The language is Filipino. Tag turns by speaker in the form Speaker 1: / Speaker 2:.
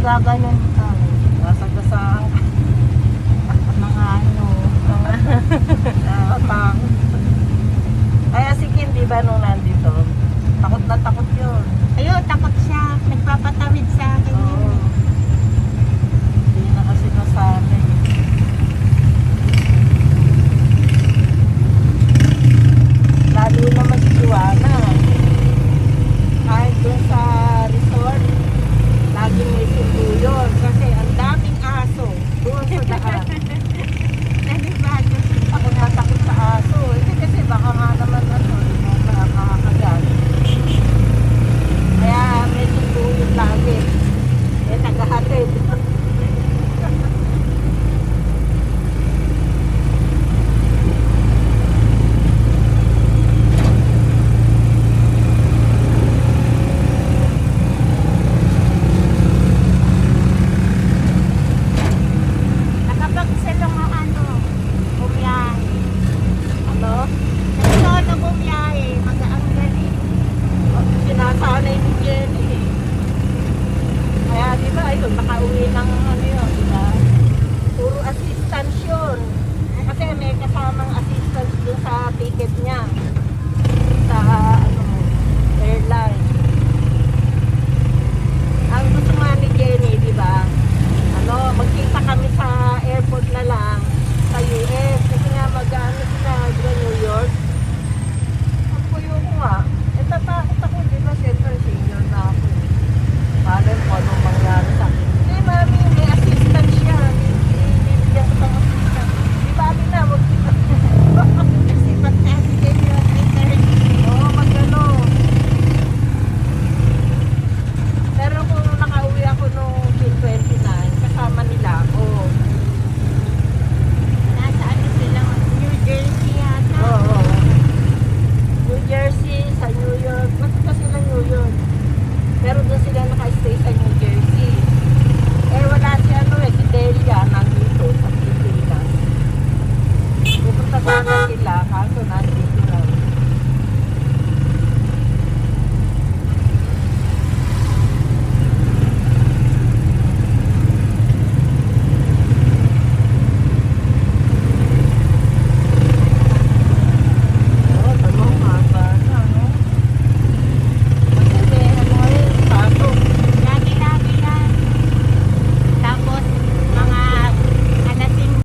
Speaker 1: gaganon ka.
Speaker 2: Nasagasaan ka.
Speaker 1: Mga ano, mga...
Speaker 2: Tang. Kaya si Kim, di ba, nung nandito, takot na takot yun.
Speaker 1: Ayun, takot siya. Nagpapatawid sa akin yun.
Speaker 2: Oo. Hindi na kasi nasanay. Lalo naman si Juana. Kahit dun sa resort, laging may sundo yun. Kasi ang daming aso doon sa daan.
Speaker 1: Nalibado siya.
Speaker 2: Ako natakot sa aso. Hindi kasi baka nga naman ano, makakagat. Kaya may sundo yun lagi. Eh, naghahatid.
Speaker 1: Nakapag-salo nga ano, bumiyahe.
Speaker 2: Ano?
Speaker 1: Nagsolo bumiyahe, magaang galing.
Speaker 2: Sinasanay ni Jenny. Kaya di ba, ayun, nakauwi ng ano yun, di ba? Puro assistance yun. Kasi may kasamang assistance dun sa ticket niya. Sa ano, airline. Ang gusto nga ni Jenny, di ba? Ano, magkita kami sa airport na lang sa US. Kasi nga mag-ano sila, di ba, New York? Ang puyo ko nga. Eh, tatakot ako, di ba? Siyempre, senior na ako. Malay mo, anong mangyari sa akin? Hindi, mami, may assistant siya. Bibigyan ko ng assistant. Di ba, amin na, magkita.
Speaker 1: Kasi pag nabigay yun, may 30.
Speaker 2: Oo, magano. Pero kung nakauwi ako nung June 29, kasama nila ako.
Speaker 1: Nasa ano sila, New Jersey yata.
Speaker 2: Oo. New Jersey, sa New York. Nasa sila New York. Pero doon sila naka-stay sa